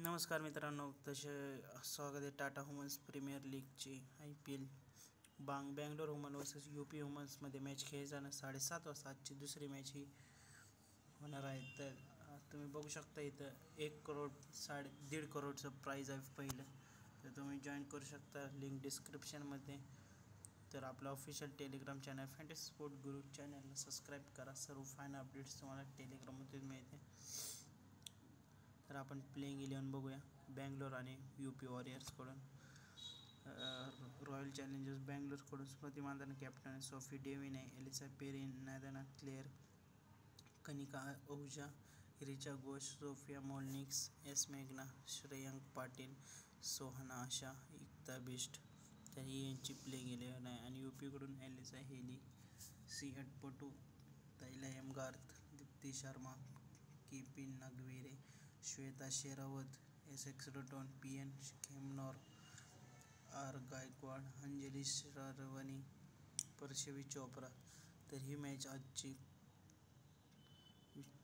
नमस्कार मित्रांनो, तसे स्वागत आहे टाटा वुमन्स प्रीमियर लीगची IPL Bangalore women versus UP वुमन्समध्ये मॅच खेळली जाणार 7:30 वाजता. आजची दुसरी मॅच ही होणार आहे. तर तुम्ही बघू शकता इथं 1 करोड 1.5 करोडचं प्राईज आहे पहिलं. तर तुम्ही जॉईन करू शकता, लिंक डिस्क्रिप्शनमध्ये. तर आपलं official Telegram channel fantasy sport गुरु चॅनलला सबस्क्राईब करा. सर्व फायनल अपडेट्स तुम्हाला टेलिग्राममधून मिळते. तर आपण प्लेइंग 11 बघूया बँगलोर आणि UP वॉरियर्सकडून. रॉयल चॅलेंजर्स बँगलोरकडून Smriti Mandhana captain, Sophie Devine आहे, एलिसा पेरिन, नादना क्लेअर, Kanika Ahuja, Richa Ghosh, Sophia Molineux, S मेघना, श्रेयांक पाटील, सोहना आशा, एकता बिष्ट. तर ही यांची प्लेइंग 11 आहे. आणि UPकडून Alyssa Healy, C Athapaththu, Tahlia McGrath, Deepti Sharma, KP Navgire, Shweta Sehrawat, SX रटोन, PN खेमनॉर, आर गायकवाड, अंजली श्रावणी, परशवी चोप्रा. तर ही मॅच आजची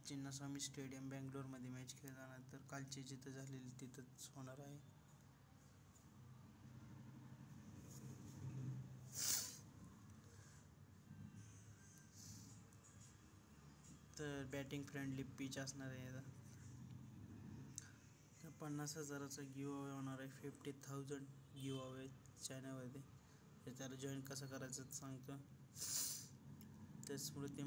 चिन्नास्वामी स्टेडियम बँगलोरमध्ये मॅच खेळली जाणार. तर कालची जिथं झालेली तिथंच होणार आहे. तर बॅटिंग फ्रेंडली पिच असणार आहे. तर 50,000चा गिव अवे होणार आहे. 50,000 गिव अवे चॅनलमध्ये. तर त्याला जॉईन कसं करायचं सांगतो. तर स्मृती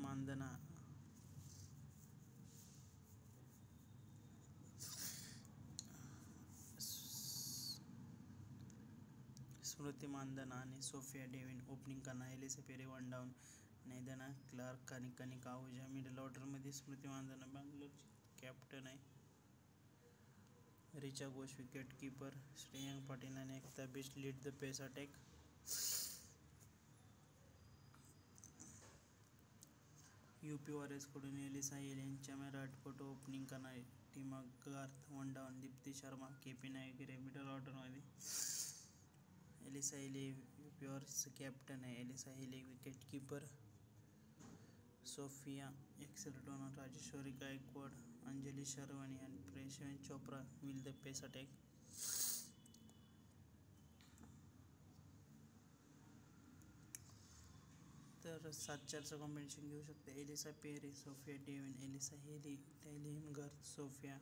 मानधना आणि सोफिया डेव्हिन ओपनिंग करणार. एलिसा पेरी 1 डाऊन, नादना क्लार्क आणि कनिका ओहुजा मिडल ऑर्डरमध्ये. स्मृती मानधना बँगलोरची कॅप्टन आहे. रिचा घोष विकेट कीपर, श्रेयांक पाटील आणि Ekta Bisht lead the pace attack. UP वॉरियर्सकडून Alyssa Healy, Chamari Athapaththu opening करणार. टीमा गार्थ 1 down, Deepti Sharma, KP Navgire middle ऑर्डरमध्ये. एलिसा हेली UP वॉरियर्सचं कॅप्टन आहे. Alyssa Healy wicket keeper, Sophia Ecclestone, Rajeshwari Gaikwad, Anjali Sarvani आणि Parshavi Chopra will the pace attack. तर 7-4चं कॉम्बिनेशन घेऊ शकते. Ellyse Perry, Sophia Devine, Alyssa Healy, तैला McGrath, Sophia,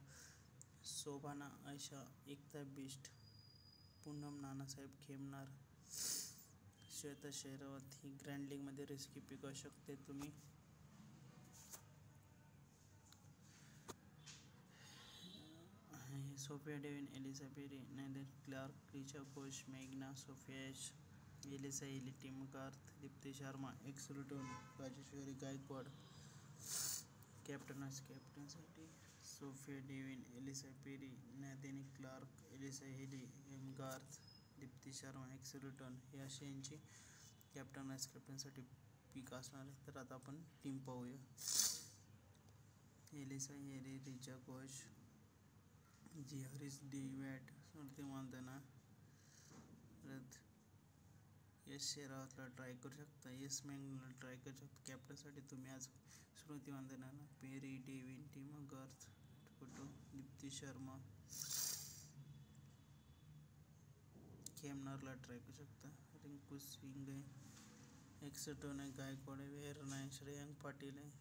Shobhana Asha, Ekta Bisht, Poonam Nanasaheb Khemnar, Shweta Sehrawat. ही ग्रँड लीगमध्ये रिस्की पिक असू शकते. तुम्ही सोफिया डेव्हिन, एलिसा पेरी, नादना क्लार्क, रिचा घोष, मेघना, सोफिया एलिसा हेली, टीम गार्थ, दीप्ती शर्मा, एक्स रटोन, राजेश्वरी गायकवाड. कॅप्टनसाठी सोफिया डेव्हिन, एलिसा पेरी, नादना क्लार्क, Alyssa Healy, McGrath, Deepti Sharma, एक्स रटोन. हे अशी यांची कॅप्टनसाठी पिक असणार आहे. तर आता आपण टीम पाहूया. एलिसा हेली, रिचा घोष, हरीश डेव्हिड, स्मृती मानधना, यश शेरावतला ट्राय करू शकता, यस मेघनाला ट्राय करू शकता. कॅप्टनसाठी तुम्ही आज स्मृती मानधना, पेरी, डेव्हिन, टीमा गार्थ, अटपटू, दीप्ती शर्मा, खेमनारला ट्राय करू शकता. रिंकू सिंग आहे, एक्सटोन आहे, गायकवाड आहे, वेहरन आहे, श्रेयांक पाटील आहे.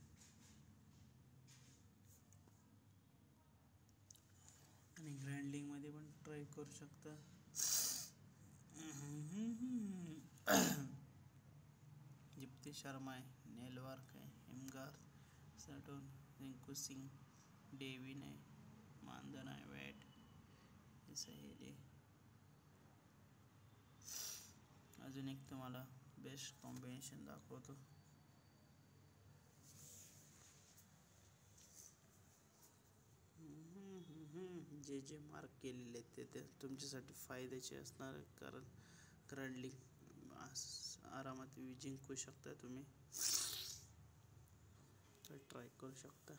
आणि ग्रँड लीगमध्ये पण ट्राय करू शकता. दीप्ती शर्मा आहे, नेलवार्क आहे, एम गार्थ, सटोन, रिंकू सिंग, डेव्हिन आहे, मानधना आहे, वॅट, एलिसा हेली. अजून एक तुम्हाला बेस्ट कॉम्बिनेशन दाखवतो. जे मार्क केलेले आहेत ते तुमच्यासाठी फायद्याचे असणार आहे. कारण ग्रँड लीग आरामात जिंकू शकता तुम्ही. तर ट्राय करू शकता.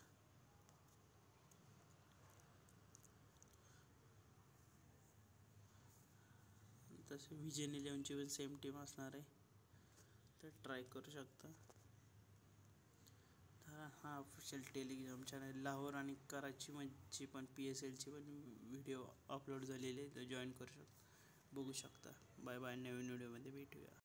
तसे विजन 11ची पण सेम टीम असणार आहे. तर ट्राय करू शकता. हा ऑफिशियल टेलिग्राम चॅनल. लाहोर आणि कराचीची पण PSLची पण व्हिडिओ अपलोड झालेले आहे, तर जॉईन करू शकता, बघू शकता. बाय बाय, नवीन व्हिडिओमध्ये भेटूया.